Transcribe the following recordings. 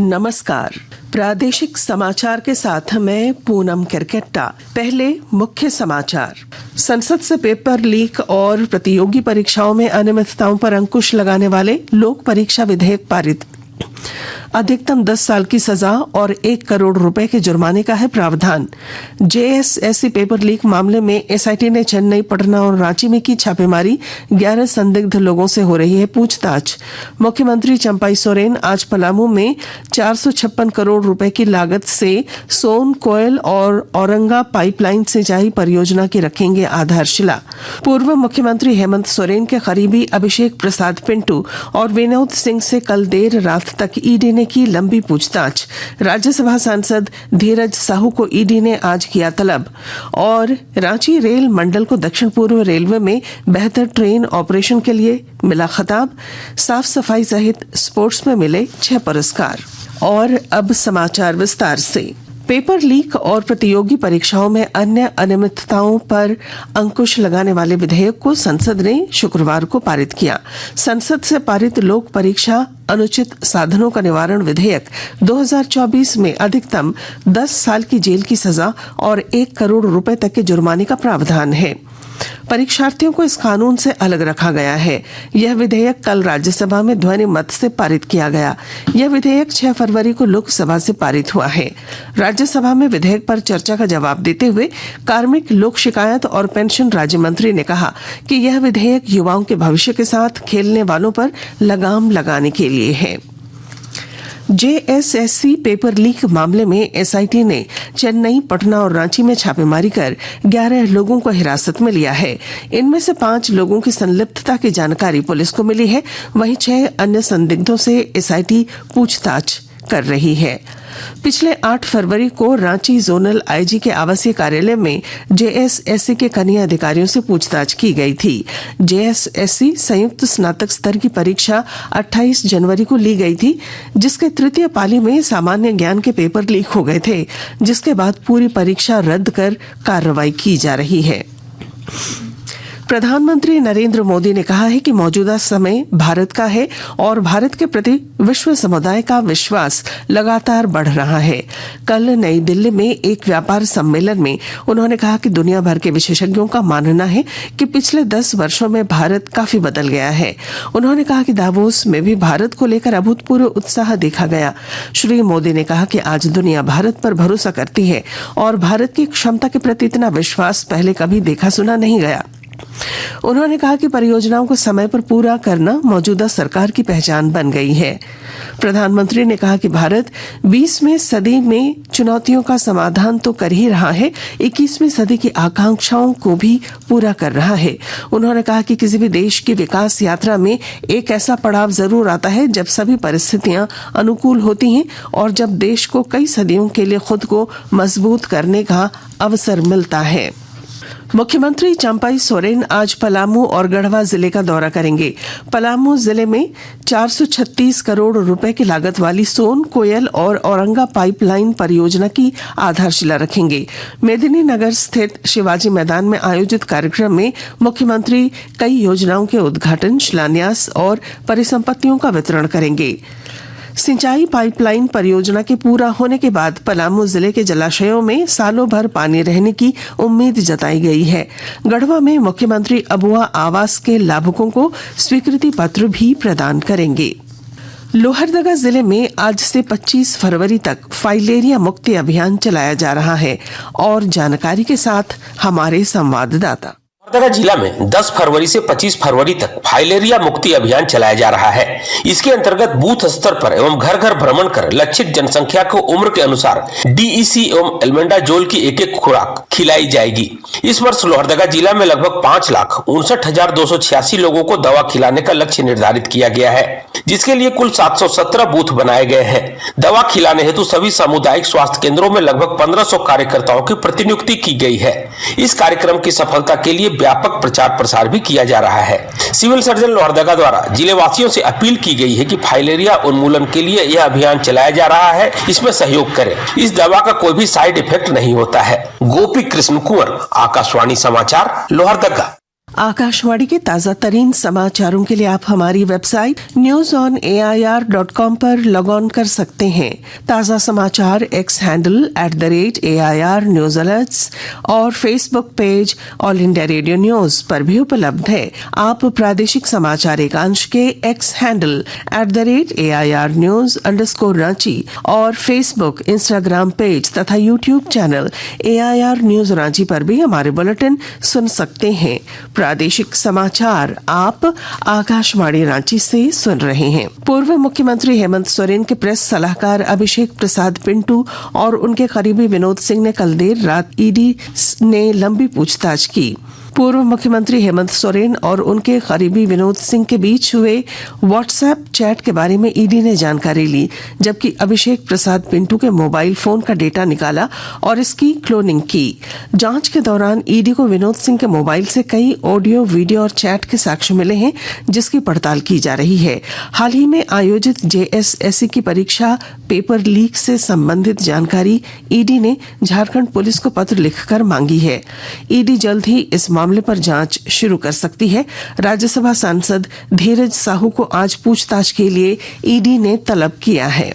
नमस्कार। प्रादेशिक समाचार के साथ मैं पूनम किरकेट्टा। पहले मुख्य समाचार। संसद से पेपर लीक और प्रतियोगी परीक्षाओं में अनियमितताओं पर अंकुश लगाने वाले लोक परीक्षा विधेयक पारित। अधिकतम 10 साल की सजा और 1 करोड़ रुपए के जुर्माने का है प्रावधान। जेएसएससी पेपर लीक मामले में एसआईटी ने चेन्नई, पटना और रांची में की छापेमारी। 11 संदिग्ध लोगों से हो रही है पूछताछ। मुख्यमंत्री चंपाई सोरेन आज पलामू में 456 करोड़ रुपए की लागत से सोन कोयल और औरंगा पाइपलाइन सिंचाई परियोजना की रखेंगे आधारशिला। पूर्व मुख्यमंत्री हेमंत सोरेन के करीबी अभिषेक प्रसाद पिंटू और विनोद सिंह से कल देर रात तक ईडी ने की लंबी पूछताछ। राज्यसभा सांसद धीरज साहू को ईडी ने आज किया तलब। और रांची रेल मंडल को दक्षिण पूर्व रेलवे में बेहतर ट्रेन ऑपरेशन के लिए मिला खिताब। साफ सफाई सहित स्पोर्ट्स में मिले 6 पुरस्कार। और अब समाचार विस्तार से। पेपर लीक और प्रतियोगी परीक्षाओं में अन्य अनियमितताओं पर अंकुश लगाने वाले विधेयक को संसद ने शुक्रवार को पारित किया। संसद से पारित लोक परीक्षा अनुचित साधनों का निवारण विधेयक 2024 में अधिकतम 10 साल की जेल की सजा और 1 करोड़ रुपए तक के जुर्माने का प्रावधान है। परीक्षार्थियों को इस कानून से अलग रखा गया है। यह विधेयक कल राज्यसभा में ध्वनि मत से पारित किया गया। यह विधेयक 6 फरवरी को लोकसभा से पारित हुआ है। राज्यसभा में विधेयक पर चर्चा का जवाब देते हुए कार्मिक, लोक शिकायत और पेंशन राज्य मंत्री ने कहा कि यह विधेयक युवाओं के भविष्य के साथ खेलने वालों पर लगाम लगाने के लिए है। जेएसएससी पेपर लीक मामले में एसआईटी ने चेन्नई, पटना और रांची में छापेमारी कर 11 लोगों को हिरासत में लिया है। इनमें से 5 लोगों की संलिप्तता की जानकारी पुलिस को मिली है। वहीं 6 अन्य संदिग्धों से एसआईटी पूछताछ कर रही है। पिछले 8 फरवरी को रांची जोनल आईजी के आवासीय कार्यालय में जेएसएससी के कनीय अधिकारियों से पूछताछ की गई थी। जेएसएससी संयुक्त स्नातक स्तर की परीक्षा 28 जनवरी को ली गई थी, जिसके तृतीय पाली में सामान्य ज्ञान के पेपर लीक हो गए थे, जिसके बाद पूरी परीक्षा रद्द कर कार्रवाई की जा रही है। प्रधानमंत्री नरेंद्र मोदी ने कहा है कि मौजूदा समय भारत का है और भारत के प्रति विश्व समुदाय का विश्वास लगातार बढ़ रहा है। कल नई दिल्ली में एक व्यापार सम्मेलन में उन्होंने कहा कि दुनिया भर के विशेषज्ञों का मानना है कि पिछले 10 वर्षों में भारत काफी बदल गया है। उन्होंने कहा कि दावोस में भी भारत को लेकर अभूतपूर्व उत्साह देखा गया। श्री मोदी ने कहा कि आज दुनिया भारत पर भरोसा करती है और भारत की क्षमता के प्रति इतना विश्वास पहले कभी देखा सुना नहीं गया। उन्होंने कहा कि परियोजनाओं को समय पर पूरा करना मौजूदा सरकार की पहचान बन गई है। प्रधानमंत्री ने कहा कि भारत 20वीं सदी में चुनौतियों का समाधान तो कर ही रहा है, 21वीं सदी की आकांक्षाओं को भी पूरा कर रहा है। उन्होंने कहा कि किसी भी देश की विकास यात्रा में एक ऐसा पड़ाव जरूर आता है जब सभी परिस्थितियां अनुकूल होती हैं और जब देश को कई सदियों के लिए खुद को मजबूत करने का अवसर मिलता है। मुख्यमंत्री चंपाई सोरेन आज पलामू और गढ़वा जिले का दौरा करेंगे। पलामू जिले में 436 करोड़ रुपए की लागत वाली सोन कोयल और औरंगा पाइपलाइन परियोजना की आधारशिला रखेंगे। मेदिनीनगर स्थित शिवाजी मैदान में आयोजित कार्यक्रम में मुख्यमंत्री कई योजनाओं के उद्घाटन, शिलान्यास और परिसंपत्तियों का वितरण करेंगे। सिंचाई पाइपलाइन परियोजना के पूरा होने के बाद पलामू जिले के जलाशयों में सालों भर पानी रहने की उम्मीद जताई गई है। गढ़वा में मुख्यमंत्री अबुआ आवास के लाभुकों को स्वीकृति पत्र भी प्रदान करेंगे। लोहरदगा जिले में आज से 25 फरवरी तक फाइलेरिया मुक्ति अभियान चलाया जा रहा है। और जानकारी के साथ हमारे संवाददाता। लोहरदगा जिला में 10 फरवरी से 25 फरवरी तक फाइलेरिया मुक्ति अभियान चलाया जा रहा है। इसके अंतर्गत बूथ स्तर पर एवं घर घर भ्रमण कर लक्षित जनसंख्या को उम्र के अनुसार डीईसी एवं एल्बेंडाजोल की एक खुराक खिलाई जाएगी। इस वर्ष लोहरदगा जिला में लगभग 5,59,286 लोगों को दवा खिलाने का लक्ष्य निर्धारित किया गया है, जिसके लिए कुल 717 बूथ बनाए गए हैं। दवा खिलाने हेतु सभी सामुदायिक स्वास्थ्य केंद्रों में लगभग 1500 कार्यकर्ताओं की प्रतिनियुक्ति की गई है। इस कार्यक्रम की सफलता के लिए व्यापक प्रचार प्रसार भी किया जा रहा है। सिविल सर्जन लोहरदगा द्वारा जिले वासियों से अपील की गई है कि फाइलेरिया उन्मूलन के लिए यह अभियान चलाया जा रहा है, इसमें सहयोग करें। इस दवा का कोई भी साइड इफेक्ट नहीं होता है। गोपी कृष्ण कुंवर, आकाशवाणी समाचार, लोहरदगा। आकाशवाणी के ताजा तरीन समाचारों के लिए आप हमारी वेबसाइट newsonair.com पर लॉग ऑन कर सकते हैं। ताजा समाचार X handle @AIR news alerts और Facebook page All India Radio news पर भी उपलब्ध है। आप प्रादेशिक समाचार एकांश के एक्स हैंडल @AIR न्यूज_रांची और फेसबुक, इंस्टाग्राम पेज तथा YouTube channel AIR news Ranchi पर भी हमारे बुलेटिन सुन सकते हैं। प्रादेशिक समाचार आप आकाशवाणी रांची से सुन रहे हैं। पूर्व मुख्यमंत्री हेमंत सोरेन के प्रेस सलाहकार अभिषेक प्रसाद पिंटू और उनके करीबी विनोद सिंह ने कल देर रात ईडी ने लंबी पूछताछ की। पूर्व मुख्यमंत्री हेमंत सोरेन और उनके करीबी विनोद सिंह के बीच हुए व्हाट्सएप चैट के बारे में ईडी ने जानकारी ली, जबकि अभिषेक प्रसाद पिंटू के मोबाइल फोन का डेटा निकाला और इसकी क्लोनिंग की। जांच के दौरान ईडी को विनोद सिंह के मोबाइल से कई ऑडियो, वीडियो और चैट के साक्ष्य मिले हैं, जिसकी पड़ताल की जा रही है। हाल ही में आयोजित JSSC की परीक्षा पेपर लीक से संबंधित जानकारी ईडी ने झारखंड पुलिस को पत्र लिखकर मांगी है। ईडी जल्द ही इस मामले पर जांच शुरू कर सकती है। राज्यसभा सांसद धीरज साहू को आज पूछताछ के लिए ईडी ने तलब किया है।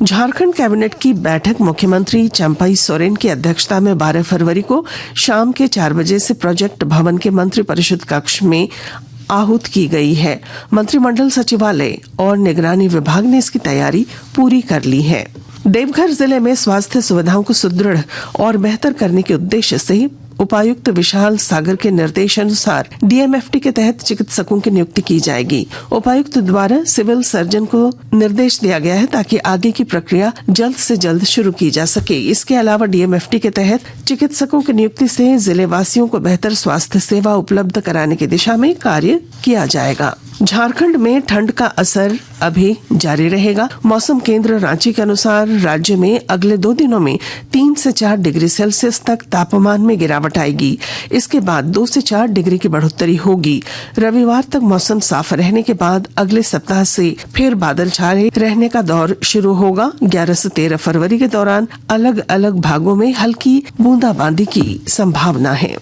झारखंड कैबिनेट की बैठक मुख्यमंत्री चंपई सोरेन की अध्यक्षता में 12 फरवरी को शाम के 4 बजे से प्रोजेक्ट भवन के मंत्रिपरिषद कक्ष में आहूत की गई है। मंत्रिमंडल सचिवालय और निगरानी विभाग ने इसकी तैयारी पूरी कर ली है। देवघर जिले में स्वास्थ्य सुविधाओं को सुदृढ़ और बेहतर करने के उद्देश्य से उपायुक्त विशाल सागर के निर्देशानुसार DMFT के तहत चिकित्सकों की नियुक्ति की जाएगी। उपायुक्त द्वारा सिविल सर्जन को निर्देश दिया गया है ताकि आगे की प्रक्रिया जल्द से जल्द शुरू की जा सके। इसके अलावा DMFT के तहत चिकित्सकों की नियुक्ति से जिले वासियों को बेहतर स्वास्थ्य सेवा उपलब्ध कराने की दिशा में कार्य किया जाएगा। झारखंड में ठंड का असर अभी जारी रहेगा। मौसम केंद्र रांची के अनुसार राज्य में अगले 2 दिनों में 3 से 4 डिग्री सेल्सियस तक तापमान में गिरावट आएगी। इसके बाद 2 से 4 डिग्री की बढ़ोतरी होगी। रविवार तक मौसम साफ रहने के बाद अगले सप्ताह से फिर बादल छाए रहने का दौर शुरू होगा। 11 से 13 फरवरी के दौरान अलग अलग भागों में हल्की बूंदाबांदी की संभावना है।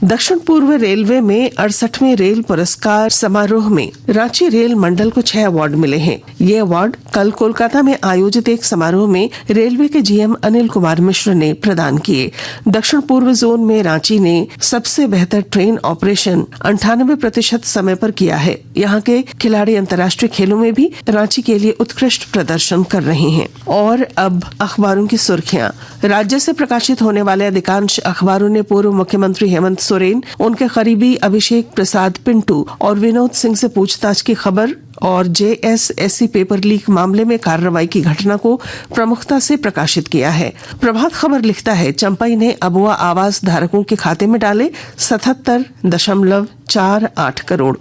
दक्षिण पूर्व रेलवे में 68वें रेल पुरस्कार समारोह में रांची रेल मंडल को 6 अवार्ड मिले हैं। ये अवार्ड कल कोलकाता में आयोजित एक समारोह में रेलवे के GM अनिल कुमार मिश्र ने प्रदान किए। दक्षिण पूर्व जोन में रांची ने सबसे बेहतर ट्रेन ऑपरेशन 98% समय पर किया है। यहाँ के खिलाड़ी अंतर्राष्ट्रीय खेलों में भी रांची के लिए उत्कृष्ट प्रदर्शन कर रहे हैं। और अब अखबारों की सुर्खियां। राज्य से प्रकाशित होने वाले अधिकांश अखबारों ने पूर्व मुख्यमंत्री हेमंत सोरेन, उनके करीबी अभिषेक प्रसाद पिंटू और विनोद सिंह से पूछताछ की खबर और JSSC पेपर लीक मामले में कार्रवाई की घटना को प्रमुखता से प्रकाशित किया है। प्रभात खबर लिखता है, चंपई ने अबुआ आवास धारकों के खाते में डाले 77.48 करोड़।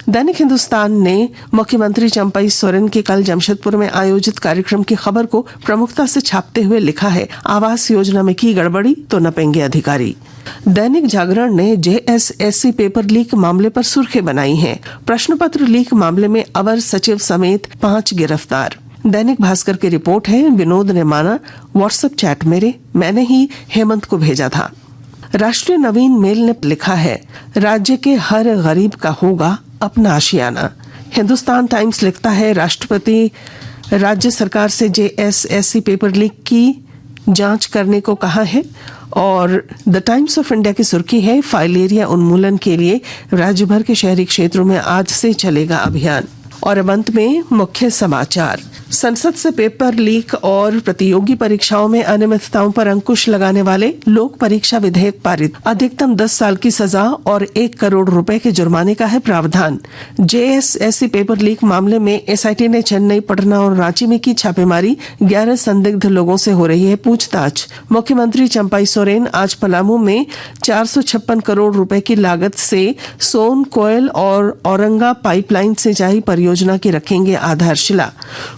दैनिक हिंदुस्तान ने मुख्यमंत्री चंपई सोरेन के कल जमशेदपुर में आयोजित कार्यक्रम की खबर को प्रमुखता से छापते हुए लिखा है, आवास योजना में की गड़बड़ी तो नपेंगे अधिकारी। दैनिक जागरण ने JSSC पेपर लीक मामले पर सुर्खी बनाई है। प्रश्न पत्र लीक मामले में अवर सचिव समेत 5 गिरफ्तार। दैनिक भास्कर की रिपोर्ट है, विनोद ने माना व्हाट्सएप चैट मैंने ही हेमंत को भेजा था। राष्ट्रीय नवीन मेल ने लिखा है, राज्य के हर गरीब का होगा अपना आशियाना। हिंदुस्तान टाइम्स लिखता है, राष्ट्रपति राज्य सरकार से JSSC पेपर लीक की जांच करने को कहा है। और द टाइम्स ऑफ इंडिया की सुर्खी है, फाइलेरिया उन्मूलन के लिए राज्य भर के शहरी क्षेत्रों में आज से चलेगा अभियान। और अब अंत में मुख्य समाचार। संसद से पेपर लीक और प्रतियोगी परीक्षाओं में अनियमितताओं पर अंकुश लगाने वाले लोक परीक्षा विधेयक पारित। अधिकतम 10 साल की सजा और 1 करोड़ रुपए के जुर्माने का है प्रावधान। JSSC पेपर लीक मामले में SIT ने चेन्नई, पटना और रांची में की छापेमारी। 11 संदिग्ध लोगों से हो रही है पूछताछ। मुख्यमंत्री चंपई सोरेन आज पलामू में 456 करोड़ रुपए की लागत से सोन, कोयल और औरंगा पाइपलाइन सिंचाई परियोजना की रखेंगे आधारशिला।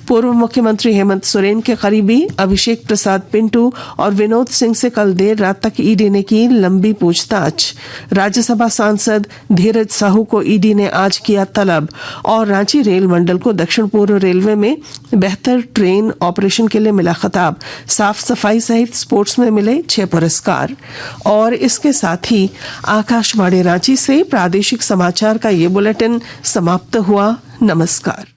पूर्व पूर्व मुख्यमंत्री हेमंत सोरेन के करीबी अभिषेक प्रसाद पिंटू और विनोद सिंह से कल देर रात तक ईडी ने की लंबी पूछताछ। राज्यसभा सांसद धीरज साहू को ईडी ने आज किया तलब और रांची रेल मंडल को दक्षिण पूर्व रेलवे में बेहतर ट्रेन ऑपरेशन के लिए मिला खिताब। साफ सफाई सहित स्पोर्ट्स में मिले 6 पुरस्कार। और इसके साथ ही आकाशवाणी रांची से प्रादेशिक समाचार का ये बुलेटिन समाप्त हुआ। नमस्कार।